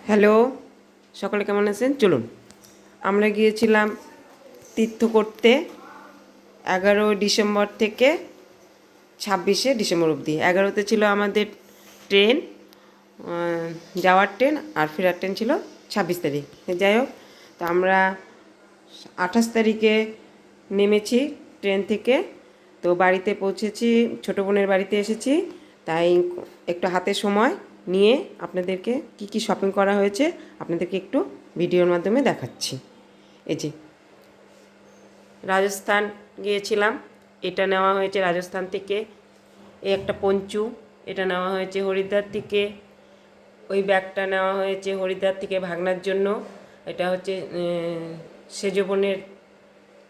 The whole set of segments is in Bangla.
হ্যালো, সকলে কেমন আছেন? চলুন আমরা গিয়েছিলাম তীর্থ করতে 11 ডিসেম্বর থেকে 26 ডিসেম্বর অবধি। 11তে ছিল আমাদের ট্রেন, যাওয়ার ট্রেন, আর ফেরার ট্রেন ছিল 26 তারিখ। যাই হোক, তো আমরা 28 তারিখে নেমেছি ট্রেন থেকে। তো বাড়িতে পৌঁছেছি, ছোটো বোনের বাড়িতে এসেছি, তাই একটু হাতে সময় নিয়ে আপনাদেরকে কি কি শপিং করা হয়েছে আপনাদেরকে একটু ভিডিওর মাধ্যমে দেখাচ্ছি। এই যে রাজস্থান গিয়েছিলাম, এটা নেওয়া হয়েছে রাজস্থান থেকে। এই একটা পঞ্চু, এটা নেওয়া হয়েছে হরিদ্বার থেকে। ওই ব্যাগটা নেওয়া হয়েছে হরিদ্বার থেকে ভাগনার জন্য। এটা হচ্ছে সেজ বোনের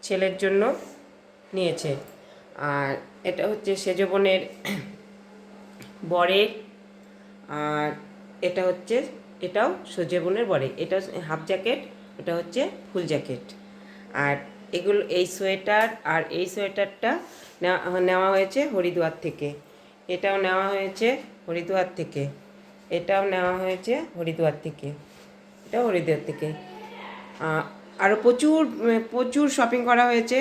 ছেলের জন্য নিয়েছে। আর এটা হচ্ছে সেজ বোনের বরের। আর এটা হচ্ছে, এটাও সেজ বোনের বরের। এটা হাফ জ্যাকেট, এটা হচ্ছে ফুল জ্যাকেট। আর এগুলো, এই সোয়েটার আর এই সোয়েটারটা নেওয়া হয়েছে হরিদ্বার থেকে। এটাও নেওয়া হয়েছে হরিদ্বার থেকে। এটাও নেওয়া হয়েছে হরিদ্বার থেকে। এটাও হরিদ্বার থেকে। আরও প্রচুর প্রচুর শপিং করা হয়েছে।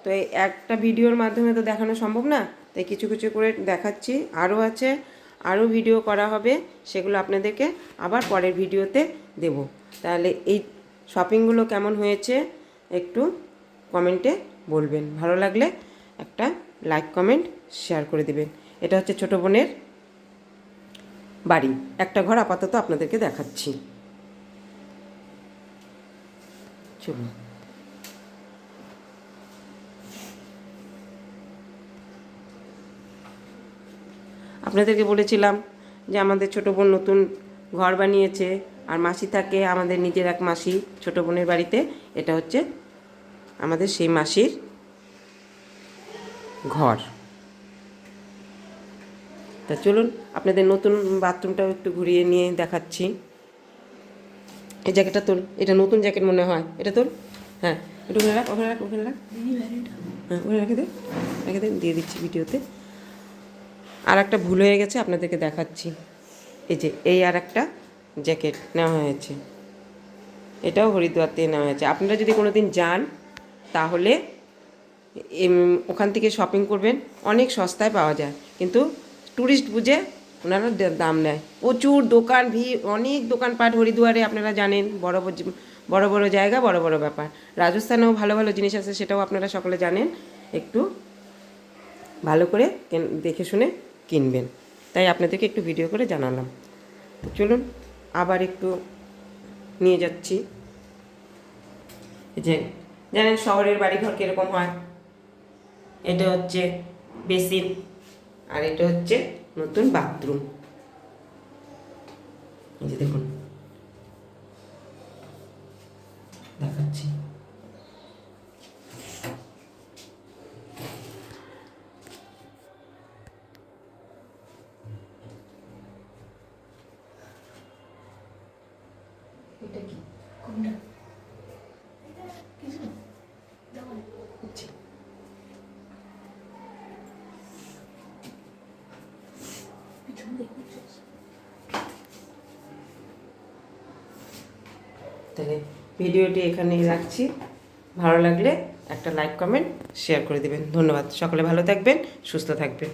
তো এই একটা ভিডিওর মাধ্যমে তো দেখানো সম্ভব না, তাই কিছু কিছু করে দেখাচ্ছি। আরও আছে, আরও ভিডিও করা হবে, সেগুলো আপনাদেরকে আবার পরের ভিডিওতে দেব। তাহলে এই শপিংগুলো কেমন হয়েছে একটু কমেন্টে বলবেন। ভালো লাগলে একটা লাইক কমেন্ট শেয়ার করে দেবেন। এটা হচ্ছে ছোটো বোনের বাড়ি, একটা ঘর আপাতত আপনাদেরকে দেখাচ্ছি। চলুন। আপনাদেরকে বলেছিলাম যে আমাদের ছোটো বোন নতুন ঘর বানিয়েছে, আর মাসি থাকে, আমাদের নিজের এক মাসি ছোটো বোনের বাড়িতে। এটা হচ্ছে আমাদের সেই মাসির ঘর। তা চলুন আপনাদের নতুন বাথরুমটাও একটু ঘুরিয়ে নিয়ে দেখাচ্ছি। এই জ্যাকেটটা তোল, এটা নতুন জ্যাকেট মনে হয়, এটা তোল। হ্যাঁ, একটু ওখানে রাখ, ওখানে রাখ, ওখানে রাখ। হ্যাঁ, ওখানে রেখে দে, রেখে দে, দিয়ে দিচ্ছি ভিডিওতে। আর একটা ভুল হয়ে গেছে, আপনাদেরকে দেখাচ্ছি। এই যে এই আর একটা জ্যাকেট নেওয়া হয়েছে, এটাও হরিদ্বার থেকে নেওয়া হয়েছে। আপনারা যদি কোনো দিন যান তাহলে ওখান থেকে শপিং করবেন, অনেক সস্তায় পাওয়া যায়। কিন্তু ট্যুরিস্ট বুঝে ওনারা দাম নেয়। প্রচুর দোকান, ভিড়, অনেক দোকানপাট হরিদ্বারে, আপনারা জানেন, বড় বড় বড় জায়গা, বড় বড় ব্যাপার। রাজস্থানেও ভালো ভালো জিনিস আছে, সেটাও আপনারা সকলে জানেন। একটু ভালো করে দেখে শুনে কিনবেন, তাই আপনাদেরকে একটু ভিডিও করে জানালাম। চলুন আবার একটু নিয়ে যাচ্ছি। এই যে জানেন শহরের বাড়িঘর কীরকম হয়। এটা হচ্ছে বেসিন, আর এটা হচ্ছে নতুন বাথরুম। এই যে দেখুন, দেখাচ্ছি। এটা কি কোনটা? কিছু তাহলে ভিডিওটি এখানেই রাখছি। ভালো লাগলে একটা লাইক কমেন্ট শেয়ার করে দেবেন। ধন্যবাদ। সকলে ভালো থাকবেন, সুস্থ থাকবেন।